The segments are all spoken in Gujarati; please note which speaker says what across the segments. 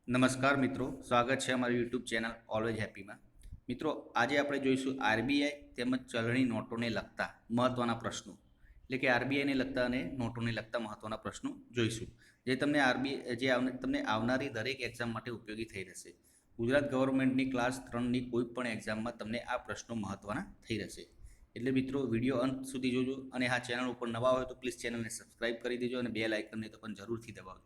Speaker 1: નમસ્કાર મિત્રો, સ્વાગત છે અમારી યુટ્યુબ ચેનલ ઓલવેજ હેપીમાં. મિત્રો, આજે આપણે જોઈશું આરબીઆઈ તેમજ ચલણી નોટોને લગતા મહત્ત્વના પ્રશ્નો, એટલે કે આરબીઆઈને લગતા અને નોટોને લગતા મહત્ત્વના પ્રશ્નો જોઈશું, જે તમને આવનારી દરેક એક્ઝામ માટે ઉપયોગી થઈ રહેશે. ગુજરાત ગવર્મેન્ટની ક્લાસ 3ની કોઈ પણ એક્ઝામમાં તમને આ પ્રશ્નો મહત્ત્વના થઈ રહેશે. એટલે મિત્રો, વિડીયો અંત સુધી જોજો અને આ ચેનલ ઉપર નવા હોય તો પ્લીઝ ચેનલને સબસ્ક્રાઈબ કરી દેજો અને બેલ આઇકનને તો પણ જરૂરથી દબાવજો,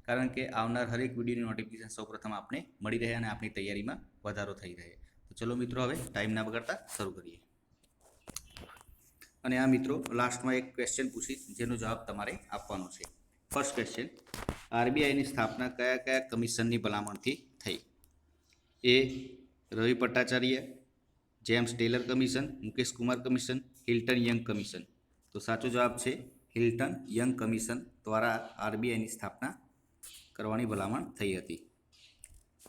Speaker 1: કારણ કે આવનાર હરેક વિડીયોની નોટિફિકેશન સૌપ્રથમ આપને મળી રહે અને આપણી તૈયારીમાં વધારો થઈ રહે. તો ચલો મિત્રો, હવે ટાઈમ ના બગાડતા શરૂ કરીએ. અને આ મિત્રો લાસ્ટમાં એક ક્વેશ્ચન પૂછીશ, જેનો જવાબ તમારે આપવાનો છે. ફર્સ્ટ ક્વેશ્ચન: આરબીઆઈની સ્થાપના કયા કયા કમિશનની ભલામણથી થઈ? A. Ravi Bhattacharya, James Taylor commission, Mukesh Kumar commission, Hilton Young commission. તો સાચો જવાબ છે હિલ્ટન યંગ કમિશન દ્વારા આરબીઆઈની સ્થાપના કરવાની ભલામણ થઈ હતી.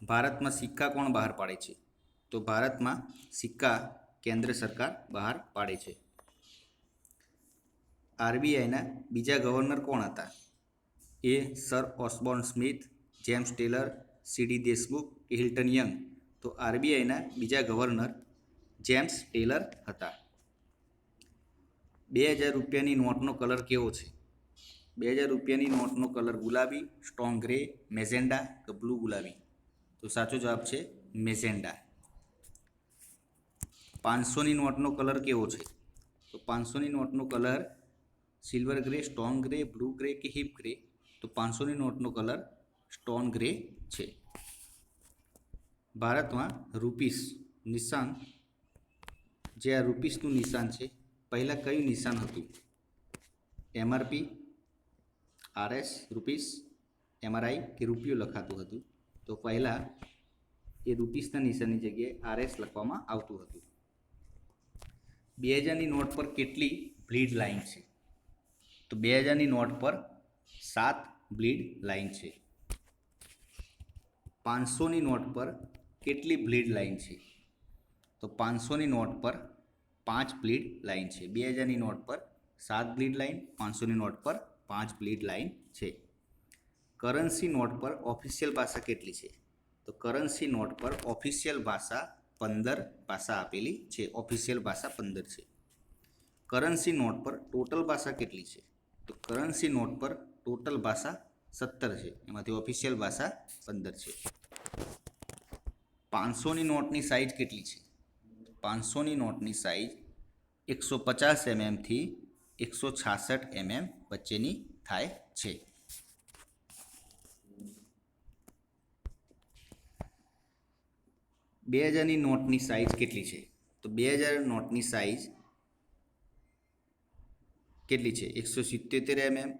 Speaker 1: ભારતમાં સિક્કા કોણ બહાર પાડે છે? તો ભારતમાં સિક્કા કેન્દ્ર સરકાર બહાર પાડે છે. આરબીઆઈના બીજા ગવર્નર કોણ હતા? એ. Sir Osborne Smith, James Taylor, સીડી દેશમુખ કે હિલ્ટન યંગ. તો આરબીઆઈના બીજા ગવર્નર જેમ્સ ટેલર હતા. 2000 રૂપિયાની નોટનો કલર કેવો છે? 2000 રૂપિયાની નોટનો કલર ગુલાબી, સ્ટ્રોંગ ગ્રે, મેઝેન્ડા કે બ્લુ ગુલાબી. તો સાચો જવાબ છે મેઝેન્ડા. 500ની નોટનો કલર કેવો છે? તો 500ની નોટનો colour silver grey, stone grey, blue grey કે હિપ ગ્રે. તો 500ની નોટનો કલર સ્ટોન ગ્રે છે. ભારતમાં રૂપીસ નિશાન, જે આ રૂપીસનું નિશાન છે, પહેલાં કયું નિશાન હતું? એમઆરપી, આરએસ રૂપીસ, એમઆરઆઈ કે રૂપિયો લખાતું હતું? તો પહેલાં એ રૂપીસના નિશાનની જગ્યાએ આરએસ લખવામાં આવતું હતું. 2000ની નોટ પર કેટલી બ્લીડ લાઇન છે? તો 2000ની નોટ પર 7 બ્લીડ લાઇન છે. 500ની નોટ પર કેટલી બ્લીડ લાઇન છે? તો 500ની નોટ પર 5 બ્લીડ લાઇન છે. 2000ની નોટ પર 7 બ્લીડ લાઇન, 500ની નોટ પર 5 બ્લીડ લાઇન છે. કરન્સી નોટ પર ઓફિશિયલ ભાષા કેટલી છે? તો કરન્સી નોટ પર ઓફિશિયલ ભાષા 15 ભાષા આપેલી છે. ઓફિશિયલ ભાષા 15 છે. કરન્સી નોટ પર ટોટલ ભાષા કેટલી છે? તો કરન્સી નોટ પર ટોટલ ભાષા 17 છે, એમાંથી ઓફિશિયલ ભાષા 15 છે. 500ની નોટની સાઇઝ કેટલી છે? 500ની નોટની સાઇઝ 150 mm થી 166 mm વચ્ચેની થાય છે. 2000ની નોટની સાઇઝ કેટલી છે? તો 2000 નોટની સાઇઝ કેટલી છે? 177 mm,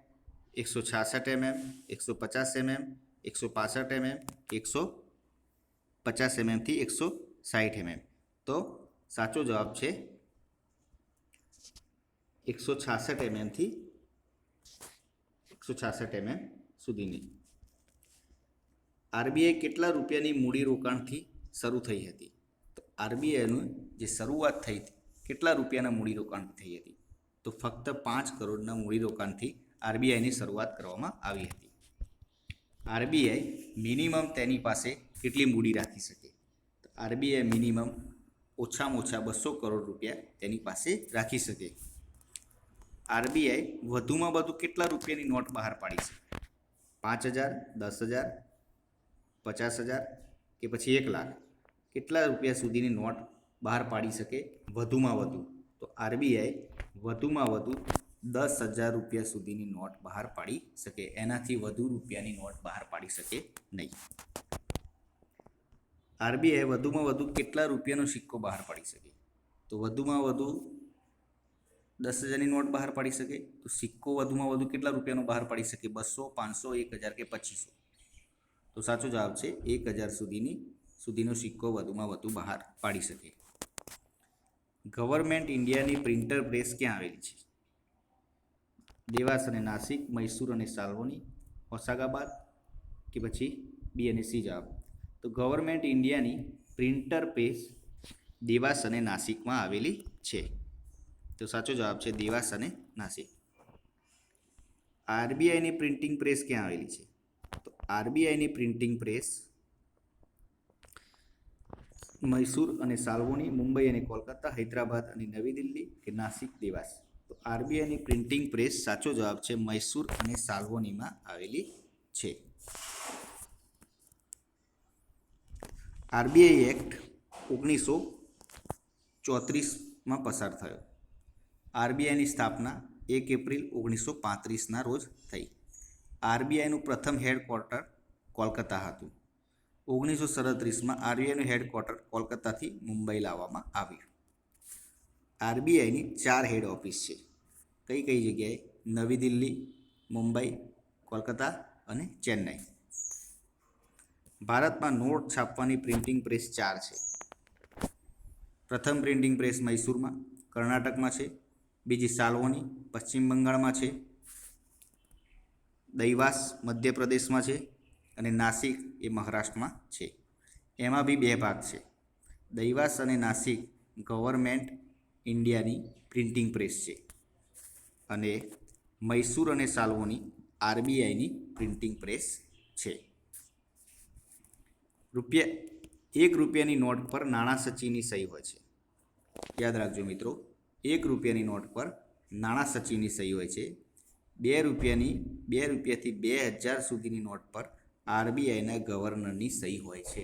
Speaker 1: 166 mm, 150 mm, 165 mm, 150 mm થી 160 mm. તો સાચો જવાબ છે 166 mm થી 166 mm સુધીની. આરબીઆઈ કેટલા રૂપિયાની મૂડીરોકાણથી શરૂ થઈ હતી? તો આરબીઆઈનું જે શરૂઆત થઈ હતી, કેટલા રૂપિયાના મૂડીરોકાણથી થઈ હતી? તો ફક્ત 5 કરોડના મૂડીરોકાણથી આરબીઆઈની શરૂઆત કરવામાં આવી હતી. આરબીઆઈ મિનિમમ તેની પાસે કેટલી મૂડી રાખી શકે? તો આરબીઆઈ મિનિમમ ઓછામાં ઓછા 200 કરોડ રૂપિયા તેની પાસે રાખી શકે. આરબીઆઈ વધુમાં વધુ કેટલા રૂપિયાની નોટ બહાર પાડી શકે? 5000, 10,000, 50,000 કે પછી 1 લાખ? કેટલા રૂપિયા સુધીની નોટ બહાર પાડી શકે વધુમાં વધુ? તો આરબીઆઈ વધુમાં વધુ 10,000 રૂપિયા સુધીની નોટ બહાર પાડી શકે. એનાથી વધુ રૂપિયાની નોટ બહાર પાડી શકે નહીં. આરબીઆઈ વધુમાં વધુ કેટલા રૂપિયાનો સિક્કો બહાર પાડી શકે? તો વધુમાં વધુ 10,000ની નોટ બહાર પાડી શકે. તો સિક્કો વધુમાં વધુ કેટલા રૂપિયાનો બહાર પાડી શકે? 200, 500, 1,000 કે 2500? તો સાચો જવાબ છે 1,000 સુધીનો સિક્કો વધુમાં વધુ બહાર પાડી શકે. ગવર્મેન્ટ ઇન્ડિયાની પ્રિન્ટર પ્રેસ ક્યાં આવેલી છે? દેવાસ અને નાસિક, મૈસૂર અને સાલ્વોની, હોસાગાબાદ કે પછી બી અને સી જવાબ? તો ગવર્મેન્ટ ઇન્ડિયાની પ્રિન્ટર પ્રેસ દેવાસ અને નાસિકમાં આવેલી છે. તો સાચો જવાબ છે દેવાસ અને નાસિક. આરબીઆઈની પ્રિન્ટિંગ પ્રેસ ક્યાં આવેલી છે? તો આરબીઆઈની પ્રિન્ટિંગ પ્રેસ મૈસૂર અને સાલ્વોની, મુંબઈ અને કોલકાતા, હૈદરાબાદ અને નવી દિલ્હી કે નાસિક દેવાસ? તો આરબીઆઈની પ્રિન્ટિંગ પ્રેસ સાચો જવાબ છે મૈસૂર અને સાલ્વોનીમાં આવેલી છે. આરબીઆઈ એક્ટ 1934માં પસાર થયો. આરબીઆઈની સ્થાપના 1 એપ્રિલ 1935ના રોજ થઈ. આરબીઆઈનું પ્રથમ હેડક્વાર્ટર કોલકાતા હતું. 1937માં આરબીઆઈનું હેડક્વાર્ટર કોલકાતાથી મુંબઈ લાવવામાં આવ્યું. આરબીઆઈની 4 હેડ ઓફિસ છે. કઈ કઈ જગ્યાએ? નવી દિલ્હી, મુંબઈ, કોલકાતા અને ચેન્નઈ. ભારતમાં નોટ છાપવાની પ્રિન્ટિંગ પ્રેસ 4 છે. પ્રથમ પ્રિન્ટિંગ પ્રેસ મૈસૂરમાં, કર્ણાટકમાં છે. બીજી સાલ્વોની, પશ્ચિમ બંગાળમાં છે. દૈવાસ મધ્યપ્રદેશમાં છે અને નાસિક એ મહારાષ્ટ્રમાં છે. એમાં બી 2 ભાગ છે. દૈવાસ અને નાસિક ગવર્મેન્ટ ઇન્ડિયાની પ્રિન્ટિંગ પ્રેસ છે અને મૈસૂર અને સાલ્વોની આરબીઆઈની પ્રિન્ટિંગ પ્રેસ છે. ₹1ની નોટ પર નાણાં સચીની સહી હોય છે. યાદ રાખજો મિત્રો, ₹1ની નોટ પર નાણાં સચીની સહી હોય છે. ₹2થી 2000 સુધીની નોટ પર આરબીઆઈના ગવર્નરની સહી હોય છે.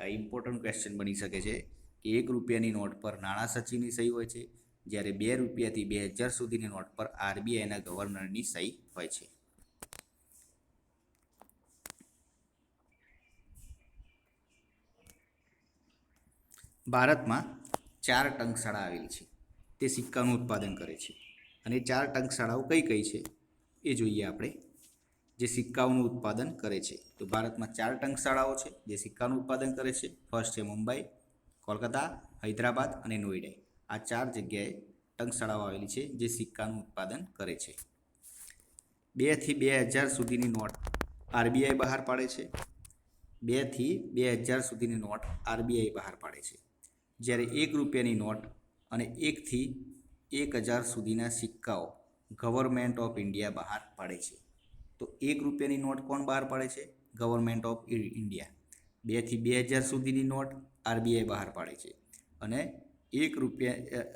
Speaker 1: આ ઇમ્પોર્ટન્ટ ક્વેશ્ચન બની શકે છે કે ₹1ની નોટ પર નાણાં સચીની સહી હોય છે, જ્યારે ₹2થી 2000 સુધીની નોટ પર આરબીઆઈના ગવર્નરની સહી હોય છે. ભારતમાં 4 ટંકશાળા આવેલી છે. તે સિક્કાનું ઉત્પાદન કરે છે અને 4 ટંકશાળાઓ કઈ કઈ છે એ જોઈએ આપણે. જે સિક્કાઓનું ઉત્પાદન કરે છે, તો ભારતમાં 4 ટંકશાળાઓ છે જે સિક્કાનું ઉત્પાદન કરે છે. ફર્સ્ટ છે મુંબઈ, કોલકાતા, હૈદરાબાદ અને નોઈડા. આ 4 જગ્યાએ ટંકશાળાઓ આવેલી છે જે સિક્કાનું ઉત્પાદન કરે છે. 2થી 2000 સુધીની નોટ આરબીઆઈ બહાર પાડે છે. 2થી 2000 સુધીની નોટ આરબીઆઈ બહાર પાડે છે, જ્યારે ₹1ની નોટ અને 1થી 1000 સુધીના સિક્કાઓ ગવર્મેન્ટ ઓફ ઇન્ડિયા બહાર પાડે છે. તો ₹1ની નોટ કોણ બહાર પાડે છે? Government of India. 2થી 2000 સુધીની નોટ આરબીઆઈ બહાર પાડે છે અને ₹1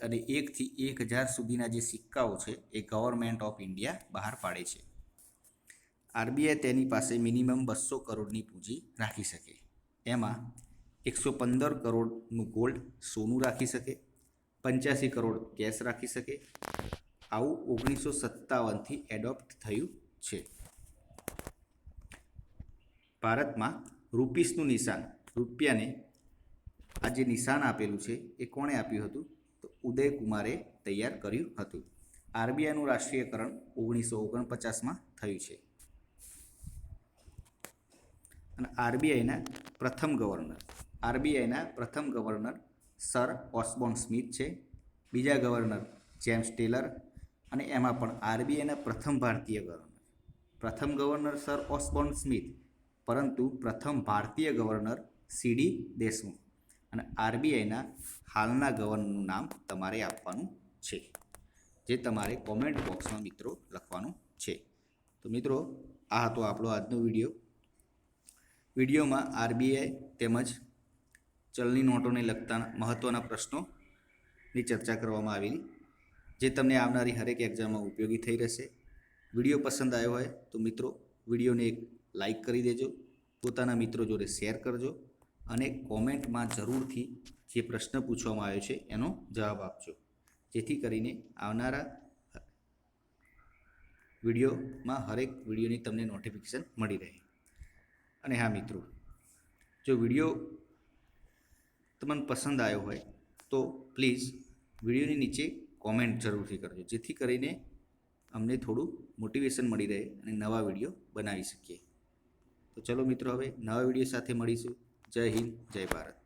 Speaker 1: અને 1થી 1000 સુધીના જે સિક્કાઓ છે એ ગવર્મેન્ટ ઓફ ઇન્ડિયા બહાર પાડે છે. આરબીઆઈ તેની પાસે મિનિમમ 200 કરોડની પૂંજી રાખી શકે. એમાં 115 કરોડનું ગોલ્ડ સોનું રાખી શકે, 85 કરોડ કેશ રાખી શકે. આવું 1957થી એડોપ્ટ થયું છે. ભારતમાં રૂપીસનું નિશાન, રૂપિયાને આ જે નિશાન આપેલું છે એ કોણે આપ્યું હતું? તો ઉદયકુમારે તૈયાર કર્યું હતું. આરબીઆઈનું રાષ્ટ્રીયકરણ 1949માં થયું છે. અને આરબીઆઈના પ્રથમ ગવર્નર સર ઓસ્બોર્ન સ્મિથ છે. બીજા ગવર્નર જેમ્સ ટેલર, અને એમાં પણ આરબીઆઈના પ્રથમ ગવર્નર સર ઓસ્બોર્ન સ્મિથ, પરંતુ પ્રથમ ભારતીય ગવર્નર સીડી દેશમુખ. અને આરબીઆઈના હાલના ગવર્નરનું નામ તમારે આપવાનું છે, જે તમારે કોમેન્ટ બોક્સમાં મિત્રો લખવાનું છે. તો મિત્રો, આ હતો આપણો આજનો વિડીયોમાં આરબીઆઈ તેમજ ચલણી નોટોને લગતા મહત્ત્વના પ્રશ્નોની ચર્ચા કરવામાં આવેલી, જે તમને આવનારી હરેક એક્ઝામમાં ઉપયોગી થઈ રહેશે. વિડીયો પસંદ આવ્યો હોય તો મિત્રો વિડીયોને એક લાઈક કરી દેજો, પોતાના મિત્રો જોડે શેર કરજો અને કોમેન્ટમાં જરૂરથી જે પ્રશ્ન પૂછવામાં આવ્યો છે એનો જવાબ આપજો, જેથી કરીને આવનારા વિડીયોમાં હરેક વિડીયોની તમને નોટિફિકેશન મળી રહે. અને હા મિત્રો, જો વિડીયો તમને પસંદ આવ્યો હોય તો પ્લીઝ વિડીયોની નીચે કોમેન્ટ જરૂરથી કરજો, જેથી કરીને અમને થોડું મોટિવેશન મળી રહે અને નવા વિડીયો બનાવી શકીએ. તો ચલો મિત્રો, હવે નવા વિડીયો સાથે મળીશું. જય હિન્દ, જય ભારત.